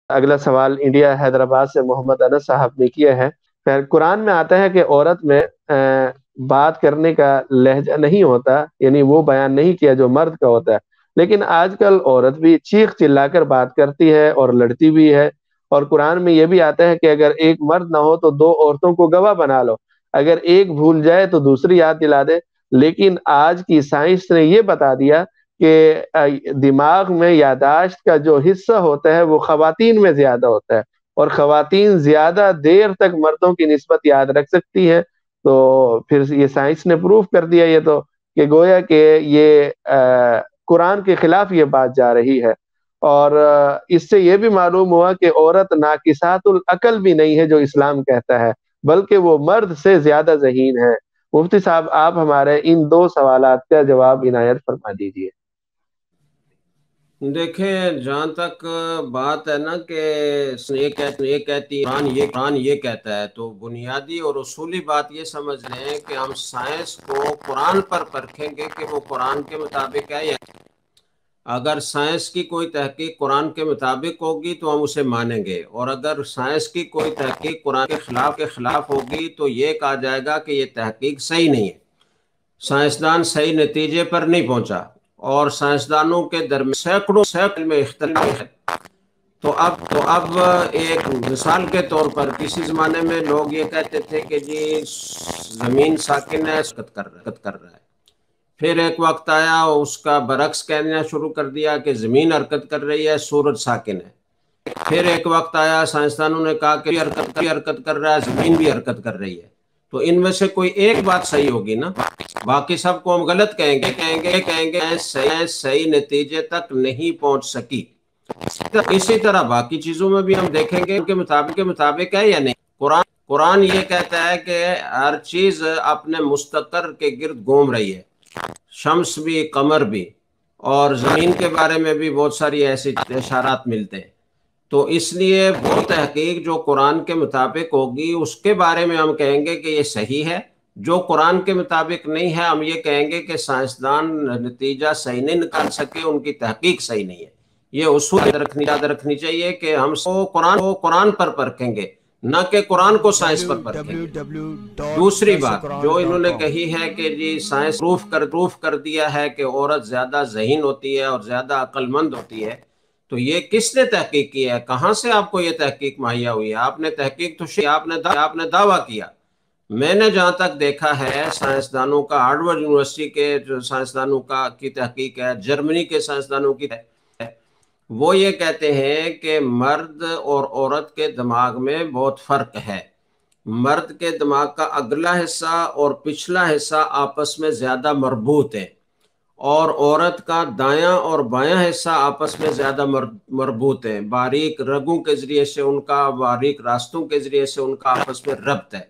اگلا سوال انڈیا حیدرآباد سے محمد انس صاحب نے کیا ہے۔ خیر، قرآن میں آتا ہے کہ عورت میں بات کرنے کا لہجہ نہیں ہوتا، یعنی وہ بیان نہیں کیا جو مرد کا ہوتا ہے، لیکن آج کل عورت بھی چیخ چلا کر بات کرتی ہے اور لڑتی بھی ہے۔ اور قرآن میں یہ بھی آتا ہے کہ اگر ایک مرد نہ ہو تو دو عورتوں کو گواہ بنا لو، اگر ایک بھول جائے تو دوسری یاد دلا دے۔ لیکن آج کی سائنس نے یہ بتا دیا کہ دماغ میں یاداشت کا جو حصہ ہوتا ہے وہ خواتین میں زیادہ ہوتا ہے، اور خواتین زیادہ دیر تک مردوں کی نسبت یاد رکھ سکتی ہے۔ تو پھر یہ سائنس نے پروف کر دیا یہ تو، کہ گویا کہ یہ قرآن کے خلاف یہ بات جا رہی ہے۔ اور اس سے یہ بھی معلوم ہوا کہ عورت ناقصات العقل بھی نہیں ہے جو اسلام کہتا ہے، بلکہ وہ مرد سے زیادہ ذہین ہے۔ مفتی صاحب، آپ ہمارے ان دو سوالات کا جواب عنایت فرما دیجیے۔ دیکھیں، جہاں تک بات ہے نا کہ یہ کہتی قرآن یہ کہتا ہے، تو بنیادی اور اصولی بات یہ سمجھ لیں کہ ہم سائنس کو قرآن پر پرکھیں گے کہ وہ قرآن کے مطابق ہے یا اگر سائنس کی کوئی تحقیق قرآن کے مطابق ہوگی تو ہم اسے مانیں گے، اور اگر سائنس کی کوئی تحقیق قرآن کے خلاف ہوگی تو یہ کہا جائے گا کہ یہ تحقیق صحیح نہیں ہے، سائنسدان صحیح نتیجے پر نہیں پہنچا، اور سائنسدانوں کے درمیان سینکڑوں میں اختلاف ہے۔ تو اب ایک مثال کے طور پر کسی زمانے میں لوگ یہ کہتے تھے کہ جی زمین ساکن ہے، حرکت کر رہا ہے۔ پھر ایک وقت آیا اس کا برعکس کہنا شروع کر دیا کہ زمین حرکت کر رہی ہے، سورج ساکن ہے۔ پھر ایک وقت آیا سائنسدانوں نے کہا کہ حرکت کر رہا ہے، زمین بھی حرکت کر رہی ہے۔ تو ان میں سے کوئی ایک بات صحیح ہوگی نا، باقی سب کو ہم غلط کہیں گے صحیح نتیجے تک نہیں پہنچ سکی۔ اسی طرح باقی چیزوں میں بھی ہم دیکھیں گے ان کے مطابق ہے یا نہیں۔ قرآن یہ کہتا ہے کہ ہر چیز اپنے مستقر کے گرد گھوم رہی ہے، شمس بھی، قمر بھی، اور زمین کے بارے میں بھی بہت ساری ایسی اشارات ملتے ہیں۔ تو اس لیے وہ تحقیق جو قرآن کے مطابق ہوگی اس کے بارے میں ہم کہیں گے کہ یہ صحیح ہے، جو قرآن کے مطابق نہیں ہے ہم یہ کہیں گے کہ سائنسدان نتیجہ صحیح نہیں نکال سکے، ان کی تحقیق صحیح نہیں ہے۔ یہ اصول یاد رکھنی چاہیے کہ ہم قرآن پر پرکھیں گے، نہ کہ قرآن کو سائنس پر پرکھیں گے۔ دوسری بات جو انہوں نے کہی ہے کہ جی سائنس پروف کر دیا ہے کہ عورت زیادہ ذہین ہوتی ہے اور زیادہ عقل مند ہوتی ہے، تو یہ کس نے تحقیق کی ہے؟ کہاں سے آپ کو یہ تحقیق مہیا ہوئی ہے؟ آپ نے تحقیق تو آپ نے دعویٰ کیا۔ میں نے جہاں تک دیکھا ہے سائنسدانوں کا، ہارورڈ یونیورسٹی کے جو سائنسدانوں کی تحقیق ہے، جرمنی کے سائنسدانوں کی تحقیق ہے، وہ یہ کہتے ہیں کہ مرد اور عورت کے دماغ میں بہت فرق ہے۔ مرد کے دماغ کا اگلا حصہ اور پچھلا حصہ آپس میں زیادہ مربوط ہیں، اور عورت کا دایاں اور بایاں حصہ آپس میں زیادہ مربوط ہیں، باریک رگوں کے ذریعے سے ان کا، باریک راستوں کے ذریعے سے ان کا آپس میں ربط ہے۔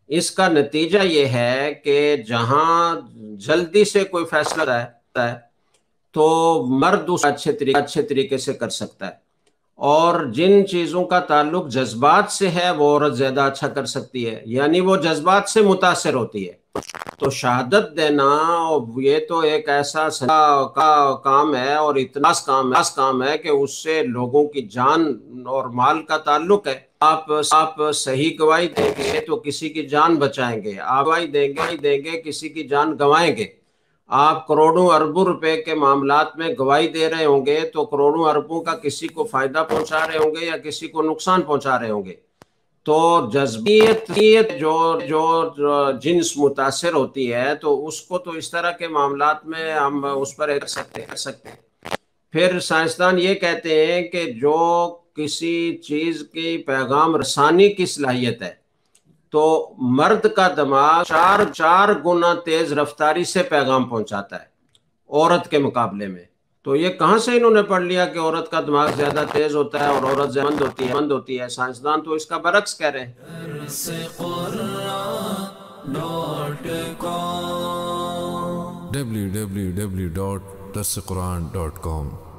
اس کا نتیجہ یہ ہے کہ جہاں جلدی سے کوئی فیصلہ ہے تو مرد اس اچھے طریقے سے کر سکتا ہے، اور جن چیزوں کا تعلق جذبات سے ہے وہ عورت زیادہ اچھا کر سکتی ہے، یعنی وہ جذبات سے متاثر ہوتی ہے۔ تو شہادت دینا یہ تو ایک ایسا کام ہے اور اتنا کام ہے کہ اس سے لوگوں کی جان اور مال کا تعلق ہے۔ آپ صحیح گواہی دیں گے تو کسی کی جان بچائیں گے، آپ گواہی دیں گے کسی کی جان گنوائیں گے۔ آپ کروڑوں اربوں روپے کے معاملات میں گواہی دے رہے ہوں گے تو کروڑوں اربوں کا کسی کو فائدہ پہنچا رہے ہوں گے یا کسی کو نقصان پہنچا رہے ہوں گے۔ تو جذبیت جو جنس متاثر ہوتی ہے تو اس کو تو اس طرح کے معاملات میں ہم اس پر کر سکتے ہیں۔ پھر سائنسدان یہ کہتے ہیں کہ جو کسی چیز کی پیغام رسانی کی صلاحیت ہے تو مرد کا دماغ چار گنا تیز رفتاری سے پیغام پہنچاتا ہے عورت کے مقابلے میں۔ تو یہ کہاں سے انہوں نے پڑھ لیا کہ عورت کا دماغ زیادہ تیز ہوتا ہے اور عورت مند ہوتی ہے؟ سائنسدان تو اس کا برعکس کہہ رہے ہیں۔ www.darsequran.com